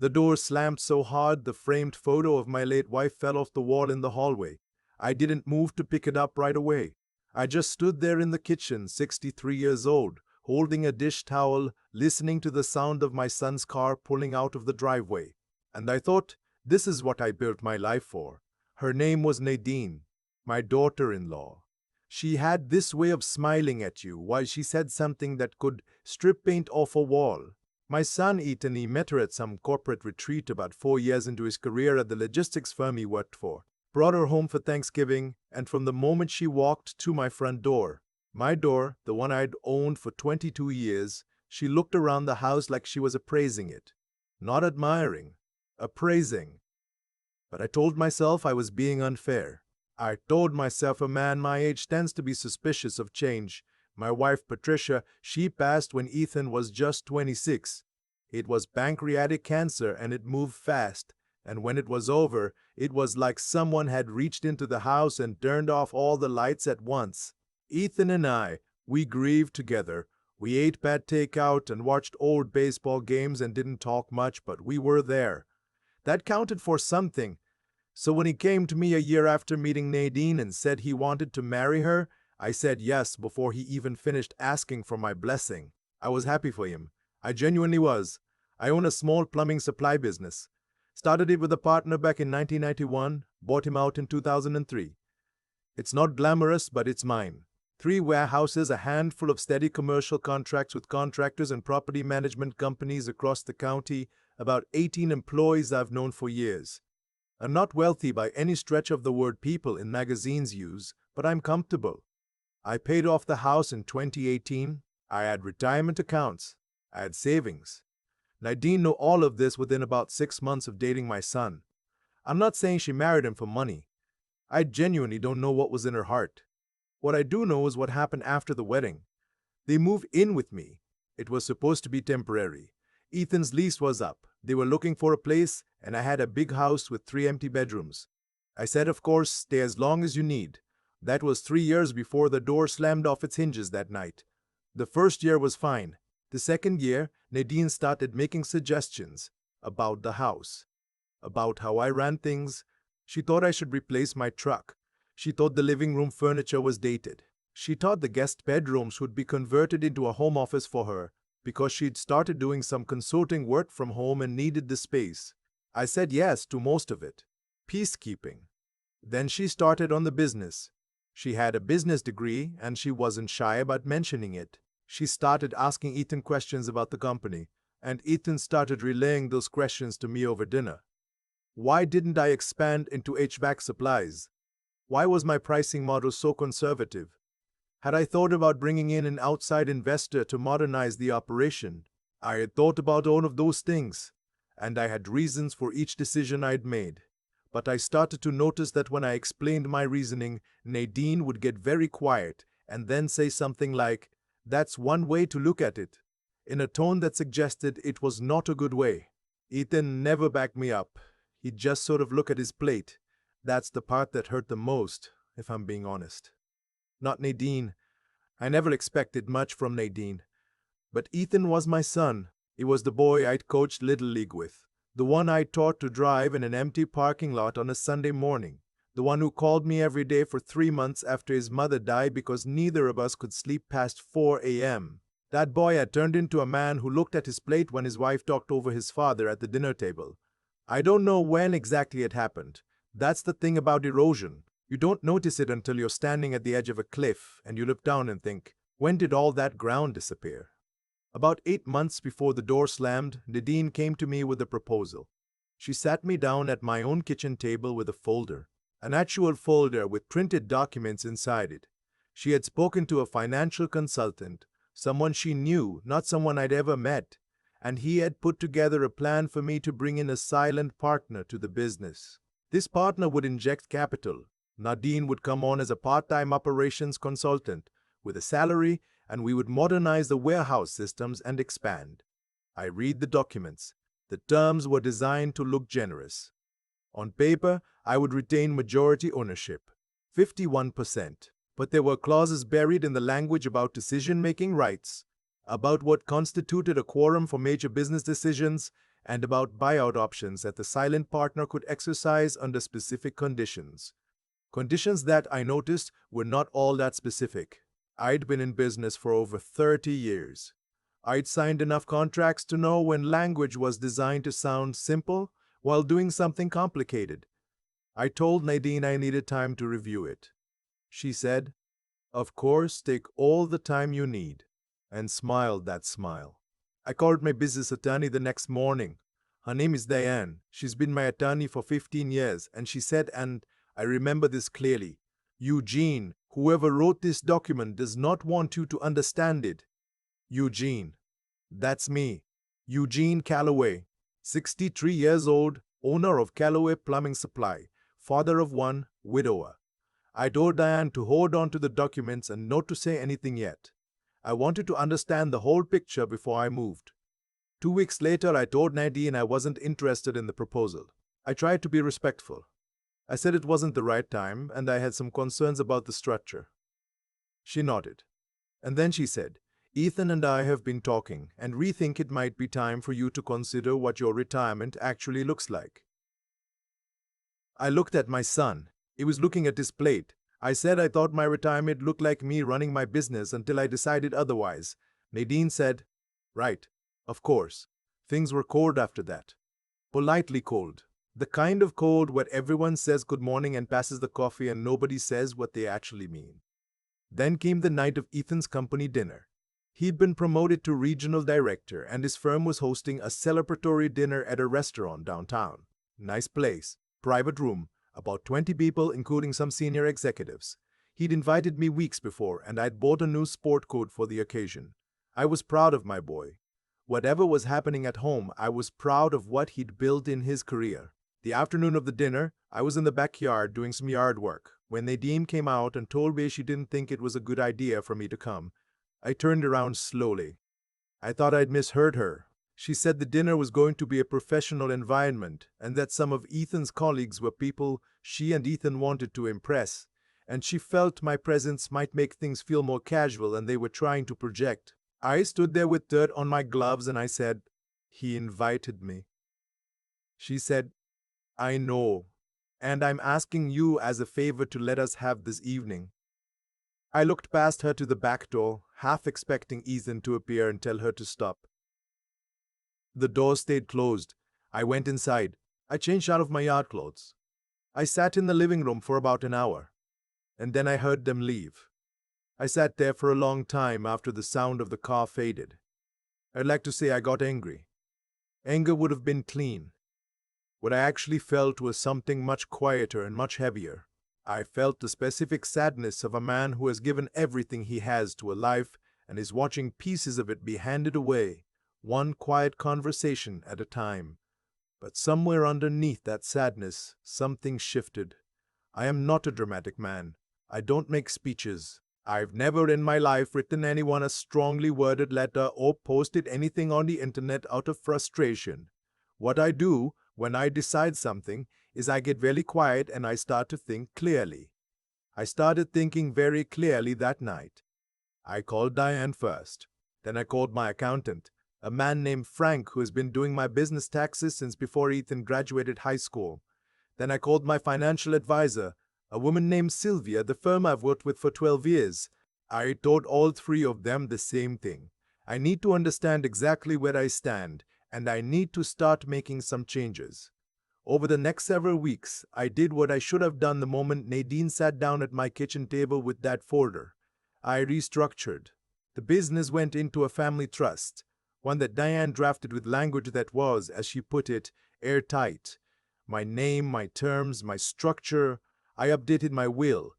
The door slammed so hard the framed photo of my late wife fell off the wall in the hallway. I didn't move to pick it up right away. I just stood there in the kitchen, 63 years old, holding a dish towel, listening to the sound of my son's car pulling out of the driveway. And I thought, this is what I built my life for. Her name was Nadine, my daughter-in-law. She had this way of smiling at you while she said something that could strip paint off a wall. My son Ethan, he met her at some corporate retreat about 4 years into his career at the logistics firm he worked for. Brought her home for Thanksgiving, and from the moment she walked to my front door, my door, the one I'd owned for 22 years, she looked around the house like she was appraising it. Not admiring, appraising. But I told myself I was being unfair. I told myself a man my age tends to be suspicious of change. My wife Patricia, she passed when Ethan was just 26. It was pancreatic cancer and it moved fast. And when it was over, it was like someone had reached into the house and turned off all the lights at once. Ethan and I, we grieved together. We ate bad takeout and watched old baseball games and didn't talk much, but we were there. That counted for something. So when he came to me a year after meeting Nadine and said he wanted to marry her, I said yes before he even finished asking for my blessing. I was happy for him. I genuinely was. I own a small plumbing supply business. Started it with a partner back in 1991, bought him out in 2003. It's not glamorous, but it's mine. 3 warehouses, a handful of steady commercial contracts with contractors and property management companies across the county, about 18 employees I've known for years. I'm not wealthy by any stretch of the word people in magazines use, but I'm comfortable. I paid off the house in 2018. I had retirement accounts. I had savings. Nadine knew all of this within about 6 months of dating my son. I'm not saying she married him for money. I genuinely don't know what was in her heart. What I do know is what happened after the wedding. They moved in with me. It was supposed to be temporary. Ethan's lease was up. They were looking for a place, and I had a big house with 3 empty bedrooms. I said, of course, stay as long as you need. That was 3 years before the door slammed off its hinges that night. The first year was fine. The second year, Nadine started making suggestions about the house, about how I ran things. She thought I should replace my truck. She thought the living room furniture was dated. She thought the guest bedrooms would be converted into a home office for her because she'd started doing some consulting work from home and needed the space. I said yes to most of it. Peacekeeping. Then she started on the business. She had a business degree and she wasn't shy about mentioning it. She started asking Ethan questions about the company, and Ethan started relaying those questions to me over dinner. Why didn't I expand into HVAC supplies? Why was my pricing model so conservative? Had I thought about bringing in an outside investor to modernize the operation? I had thought about all of those things, and I had reasons for each decision I'd made. But I started to notice that when I explained my reasoning, Nadine would get very quiet and then say something like, "That's one way to look at it," in a tone that suggested it was not a good way. Ethan never backed me up. He'd just sort of look at his plate. That's the part that hurt the most, if I'm being honest. Not Nadine. I never expected much from Nadine. But Ethan was my son. He was the boy I'd coached Little League with. The one I taught to drive in an empty parking lot on a Sunday morning. The one who called me every day for 3 months after his mother died because neither of us could sleep past 4 a.m. That boy had turned into a man who looked at his plate when his wife talked over his father at the dinner table. I don't know when exactly it happened. That's the thing about erosion. You don't notice it until you're standing at the edge of a cliff and you look down and think, when did all that ground disappear? About 8 months before the door slammed, Nadine came to me with a proposal. She sat me down at my own kitchen table with a folder, an actual folder with printed documents inside it. She had spoken to a financial consultant, someone she knew, not someone I'd ever met, and he had put together a plan for me to bring in a silent partner to the business. This partner would inject capital. Nadine would come on as a part-time operations consultant with a salary, and we would modernize the warehouse systems and expand. I read the documents. The terms were designed to look generous. On paper, I would retain majority ownership, 51%, but there were clauses buried in the language about decision-making rights, about what constituted a quorum for major business decisions, and about buyout options that the silent partner could exercise under specific conditions. Conditions that I noticed were not all that specific. I'd been in business for over 30 years. I'd signed enough contracts to know when language was designed to sound simple while doing something complicated. I told Nadine I needed time to review it. She said, "Of course, take all the time you need," and smiled that smile. I called my business attorney the next morning. Her name is Diane. She's been my attorney for 15 years, and she said, and I remember this clearly, "Eugene, whoever wrote this document does not want you to understand it." Eugene. That's me. Eugene Calloway, 63 years old, owner of Calloway Plumbing Supply, father of one, widower. I told Diane to hold on to the documents and not to say anything yet. I wanted to understand the whole picture before I moved. 2 weeks later, I told Nadine I wasn't interested in the proposal. I tried to be respectful. I said it wasn't the right time and I had some concerns about the structure. She nodded. And then she said, "Ethan and I have been talking and we think it might be time for you to consider what your retirement actually looks like." I looked at my son. He was looking at his plate. I said I thought my retirement looked like me running my business until I decided otherwise. Nadine said, "Right, of course." Things were cold after that. Politely cold. The kind of cold where everyone says good morning and passes the coffee and nobody says what they actually mean. Then came the night of Ethan's company dinner. He'd been promoted to regional director and his firm was hosting a celebratory dinner at a restaurant downtown. Nice place, private room, about 20 people including some senior executives. He'd invited me weeks before and I'd bought a new sport coat for the occasion. I was proud of my boy. Whatever was happening at home, I was proud of what he'd built in his career. The afternoon of the dinner, I was in the backyard doing some yard work. When Nadine came out and told me she didn't think it was a good idea for me to come, I turned around slowly. I thought I'd misheard her. She said the dinner was going to be a professional environment and that some of Ethan's colleagues were people she and Ethan wanted to impress, and she felt my presence might make things feel more casual and they were trying to project. I stood there with dirt on my gloves and I said, "He invited me." She said, "I know, and I'm asking you as a favor to let us have this evening." I looked past her to the back door, half expecting Ethan to appear and tell her to stop. The door stayed closed. I went inside. I changed out of my yard clothes. I sat in the living room for about an hour, and then I heard them leave. I sat there for a long time after the sound of the car faded. I'd like to say I got angry. Anger would have been clean. What I actually felt was something much quieter and much heavier. I felt the specific sadness of a man who has given everything he has to a life and is watching pieces of it be handed away, one quiet conversation at a time. But somewhere underneath that sadness, something shifted. I am not a dramatic man. I don't make speeches. I've never in my life written anyone a strongly worded letter or posted anything on the internet out of frustration. What I do when I decide something is I get very quiet and I start to think clearly. I started thinking very clearly that night. I called Diane first. Then I called my accountant, a man named Frank who has been doing my business taxes since before Ethan graduated high school. Then I called my financial advisor, a woman named Sylvia, the firm I've worked with for 12 years. I told all three of them the same thing. I need to understand exactly where I stand, and I need to start making some changes. Over the next several weeks, I did what I should have done the moment Nadine sat down at my kitchen table with that folder. I restructured. The business went into a family trust, one that Diane drafted with language that was, as she put it, airtight. My name, my terms, my structure. I updated my will.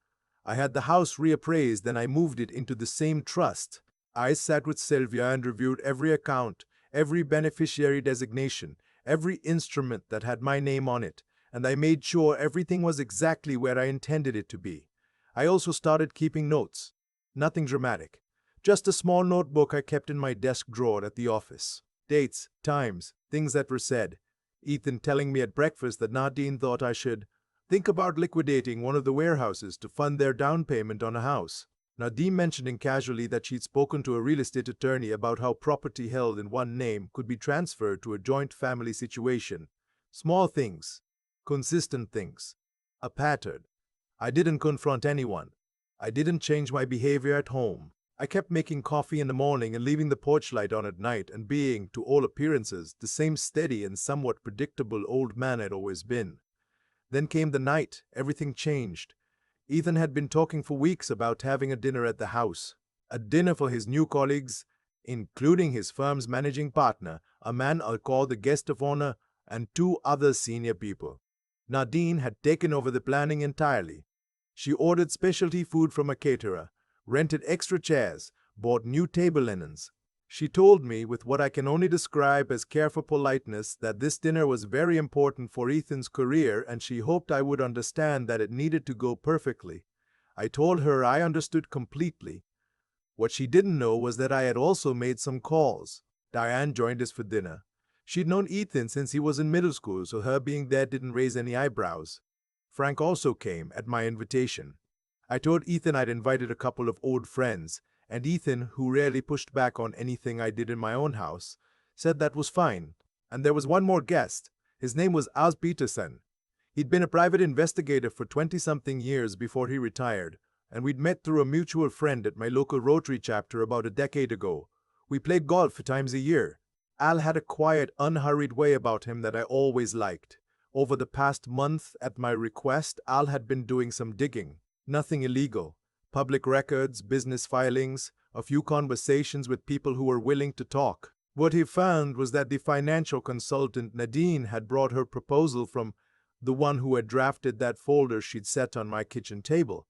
I had the house reappraised and I moved it into the same trust. I sat with Sylvia and reviewed every account, every beneficiary designation, every instrument that had my name on it, and I made sure everything was exactly where I intended it to be. I also started keeping notes. Nothing dramatic. Just a small notebook I kept in my desk drawer at the office. Dates, times, things that were said. Ethan telling me at breakfast that Nadine thought I should think about liquidating one of the warehouses to fund their down payment on a house. Nadine mentioning casually that she'd spoken to a real estate attorney about how property held in one name could be transferred to a joint family situation. Small things, consistent things, a pattern. I didn't confront anyone. I didn't change my behavior at home. I kept making coffee in the morning and leaving the porch light on at night and being, to all appearances, the same steady and somewhat predictable old man I'd always been. Then came the night. Everything changed. Ethan had been talking for weeks about having a dinner at the house. A dinner for his new colleagues, including his firm's managing partner, a man I'll call the guest of honor, and two other senior people. Nadine had taken over the planning entirely. She ordered specialty food from a caterer, rented extra chairs, bought new table linens. She told me, with what I can only describe as careful politeness, that this dinner was very important for Ethan's career and she hoped I would understand that it needed to go perfectly. I told her I understood completely. What she didn't know was that I had also made some calls. Diane joined us for dinner. She'd known Ethan since he was in middle school, so her being there didn't raise any eyebrows. Frank also came, at my invitation. I told Ethan I'd invited a couple of old friends, and Ethan, who rarely pushed back on anything I did in my own house, said that was fine. And there was one more guest. His name was As Peterson. He'd been a private investigator for 20-something years before he retired, and we'd met through a mutual friend at my local Rotary chapter about a decade ago. We played golf 4 times a year. Al had a quiet, unhurried way about him that I always liked. Over the past month, at my request, Al had been doing some digging. Nothing illegal. Public records, business filings, a few conversations with people who were willing to talk. What he found was that the financial consultant Nadine had brought her proposal from the one who had drafted that folder she'd set on my kitchen table,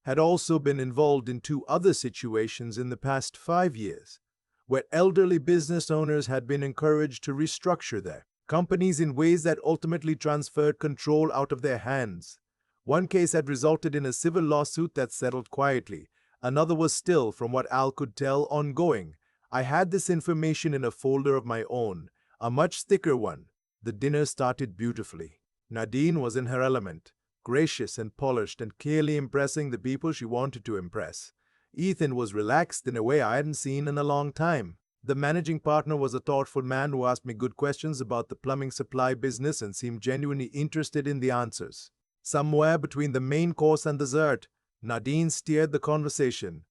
had also been involved in 2 other situations in the past 5 years, where elderly business owners had been encouraged to restructure their companies in ways that ultimately transferred control out of their hands. One case had resulted in a civil lawsuit that settled quietly. Another was still, from what Al could tell, ongoing. I had this information in a folder of my own, a much thicker one. The dinner started beautifully. Nadine was in her element, gracious and polished and clearly impressing the people she wanted to impress. Ethan was relaxed in a way I hadn't seen in a long time. The managing partner was a thoughtful man who asked me good questions about the plumbing supply business and seemed genuinely interested in the answers. Somewhere between the main course and dessert, Nadine steered the conversation,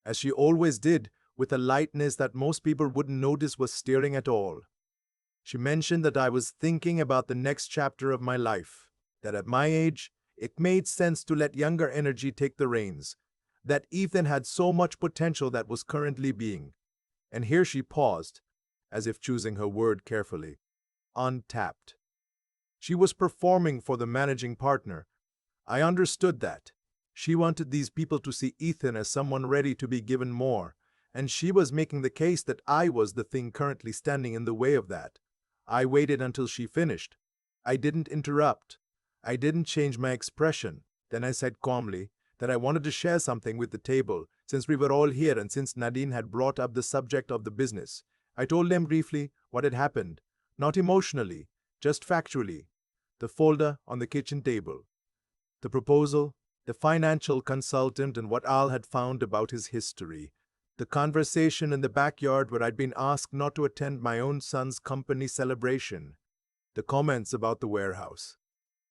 as she always did, with a lightness that most people wouldn't notice was steering at all. She mentioned that I was thinking about the next chapter of my life, that at my age, it made sense to let younger energy take the reins, that Ethan had so much potential that was currently being, and here she paused, as if choosing her word carefully, untapped. She was performing for the managing partner. I understood that. She wanted these people to see Ethan as someone ready to be given more, and she was making the case that I was the thing currently standing in the way of that. I waited until she finished. I didn't interrupt. I didn't change my expression. Then I said calmly that I wanted to share something with the table, since we were all here and since Nadine had brought up the subject of the business. I told them briefly what had happened, not emotionally, just factually. The folder on the kitchen table, the proposal, the financial consultant and what Al had found about his history, the conversation in the backyard where I'd been asked not to attend my own son's company celebration, the comments about the warehouse,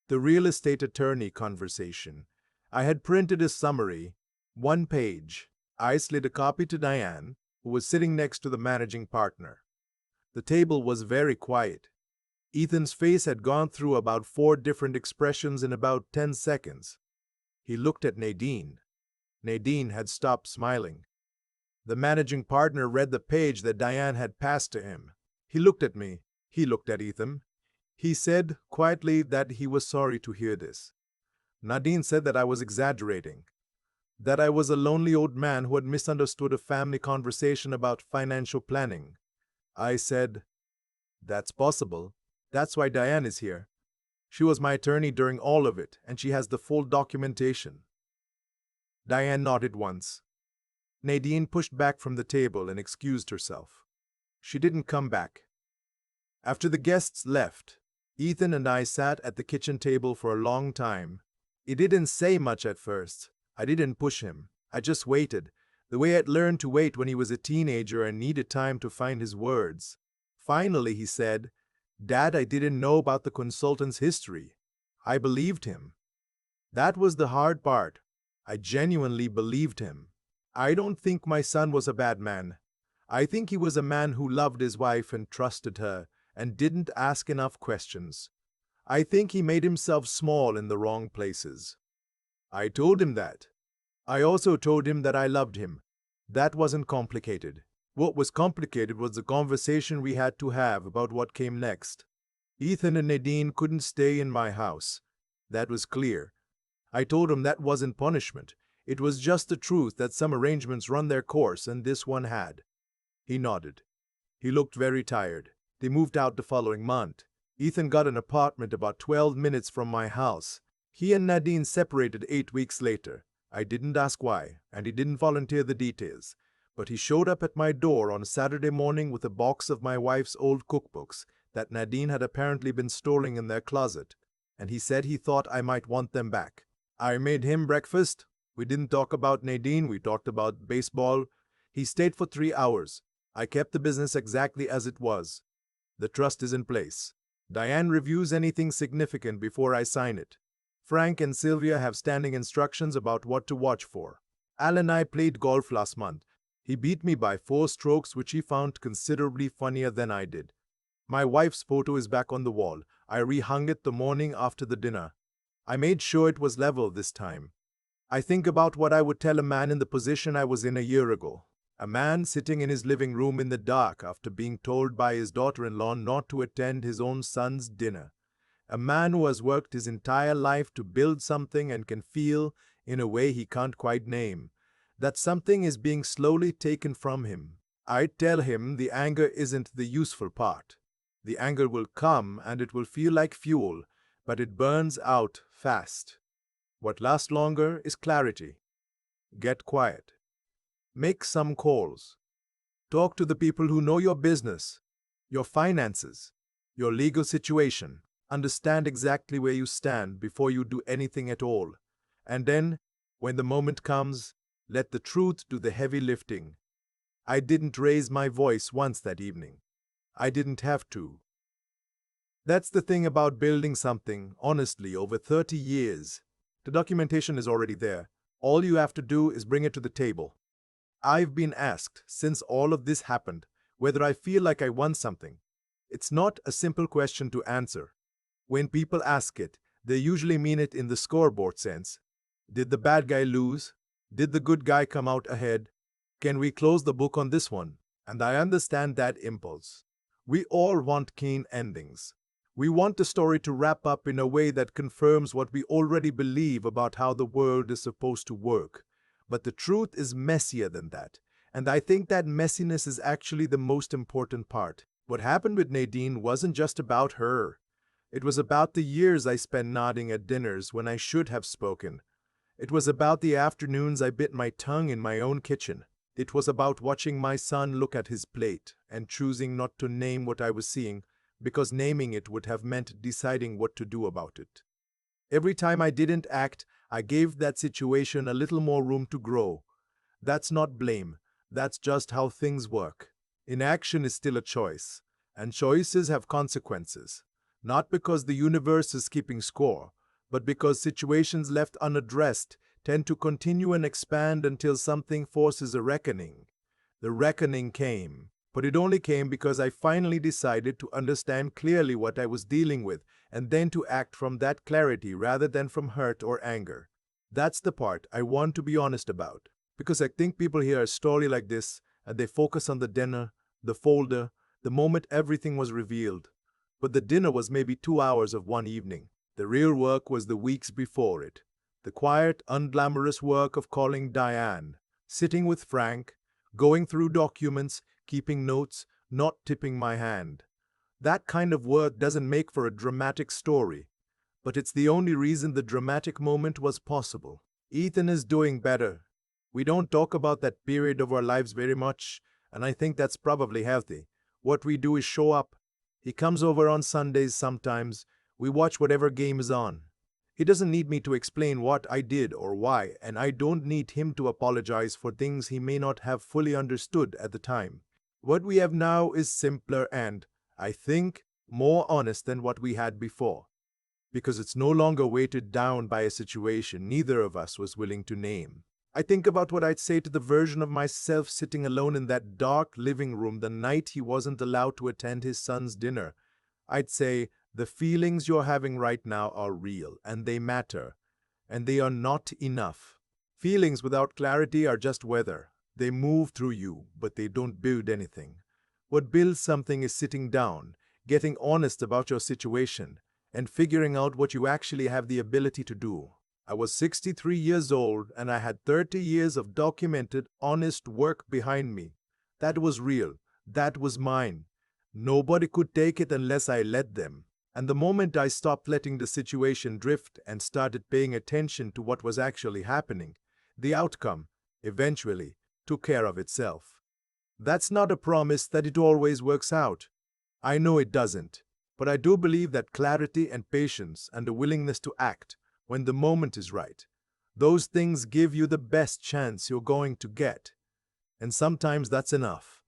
the real estate attorney conversation. I had printed a summary, 1 page. I slid a copy to Diane, who was sitting next to the managing partner. The table was very quiet. Ethan's face had gone through about 4 different expressions in about 10 seconds. He looked at Nadine. Nadine had stopped smiling. The managing partner read the page that Diane had passed to him. He looked at me. He looked at Ethan. He said quietly that he was sorry to hear this. Nadine said that I was exaggerating, that I was a lonely old man who had misunderstood a family conversation about financial planning. I said, "That's possible. That's why Diane is here. She was my attorney during all of it, and she has the full documentation." Diane nodded once. Nadine pushed back from the table and excused herself. She didn't come back. After the guests left, Ethan and I sat at the kitchen table for a long time. He didn't say much at first. I didn't push him. I just waited, the way I'd learned to wait when he was a teenager and needed time to find his words. Finally, he said, "Dad, I didn't know about the consultant's history." I believed him. That was the hard part. I genuinely believed him. I don't think my son was a bad man. I think he was a man who loved his wife and trusted her and didn't ask enough questions. I think he made himself small in the wrong places. I told him that. I also told him that I loved him. That wasn't complicated. What was complicated was the conversation we had to have about what came next. Ethan and Nadine couldn't stay in my house. That was clear. I told him that wasn't punishment. It was just the truth that some arrangements run their course and this one had. He nodded. He looked very tired. They moved out the following month. Ethan got an apartment about 12 minutes from my house. He and Nadine separated 8 weeks later. I didn't ask why, and he didn't volunteer the details. But he showed up at my door on a Saturday morning with a box of my wife's old cookbooks that Nadine had apparently been storing in their closet, and he said he thought I might want them back. I made him breakfast. We didn't talk about Nadine, we talked about baseball. He stayed for 3 hours. I kept the business exactly as it was. The trust is in place. Diane reviews anything significant before I sign it. Frank and Sylvia have standing instructions about what to watch for. Al and I played golf last month. He beat me by 4 strokes, which he found considerably funnier than I did. My wife's photo is back on the wall. I rehung it the morning after the dinner. I made sure it was level this time. I think about what I would tell a man in the position I was in a year ago. A man sitting in his living room in the dark after being told by his daughter-in-law not to attend his own son's dinner. A man who has worked his entire life to build something and can feel, in a way he can't quite name, that something is being slowly taken from him. I'd tell him the anger isn't the useful part. The anger will come and it will feel like fuel, but it burns out fast. What lasts longer is clarity. Get quiet. Make some calls. Talk to the people who know your business, your finances, your legal situation. Understand exactly where you stand before you do anything at all. And then, when the moment comes, let the truth do the heavy lifting. I didn't raise my voice once that evening. I didn't have to. That's the thing about building something, honestly, over 30 years. The documentation is already there. All you have to do is bring it to the table. I've been asked, since all of this happened, whether I feel like I won something. It's not a simple question to answer. When people ask it, they usually mean it in the scoreboard sense. Did the bad guy lose? Did the good guy come out ahead? Can we close the book on this one? And I understand that impulse. We all want clean endings. We want the story to wrap up in a way that confirms what we already believe about how the world is supposed to work. But the truth is messier than that. And I think that messiness is actually the most important part. What happened with Nadine wasn't just about her. It was about the years I spent nodding at dinners when I should have spoken. It was about the afternoons I bit my tongue in my own kitchen. It was about watching my son look at his plate and choosing not to name what I was seeing, because naming it would have meant deciding what to do about it. Every time I didn't act, I gave that situation a little more room to grow. That's not blame. That's just how things work. Inaction is still a choice, and choices have consequences. Not because the universe is keeping score, but because situations left unaddressed tend to continue and expand until something forces a reckoning. The reckoning came, but it only came because I finally decided to understand clearly what I was dealing with and then to act from that clarity rather than from hurt or anger. That's the part I want to be honest about, because I think people hear a story like this and they focus on the dinner, the folder, the moment everything was revealed. But the dinner was maybe 2 hours of one evening. The real work was the weeks before it. The quiet, unglamorous work of calling Diane, sitting with Frank, going through documents, keeping notes, not tipping my hand. That kind of work doesn't make for a dramatic story, but it's the only reason the dramatic moment was possible. Ethan is doing better. We don't talk about that period of our lives very much, and I think that's probably healthy. What we do is show up. He comes over on Sundays sometimes. We watch whatever game is on. He doesn't need me to explain what I did or why, and I don't need him to apologize for things he may not have fully understood at the time. What we have now is simpler and, I think, more honest than what we had before, because it's no longer weighted down by a situation neither of us was willing to name. I think about what I'd say to the version of myself sitting alone in that dark living room the night he wasn't allowed to attend his son's dinner. I'd say, the feelings you're having right now are real, and they matter, and they are not enough. Feelings without clarity are just weather. They move through you, but they don't build anything. What builds something is sitting down, getting honest about your situation, and figuring out what you actually have the ability to do. I was 63 years old, and I had 30 years of documented, honest work behind me. That was real. That was mine. Nobody could take it unless I let them. And the moment I stopped letting the situation drift and started paying attention to what was actually happening, the outcome, eventually, took care of itself. That's not a promise that it always works out. I know it doesn't. But I do believe that clarity and patience and the willingness to act when the moment is right, those things give you the best chance you're going to get. And sometimes that's enough.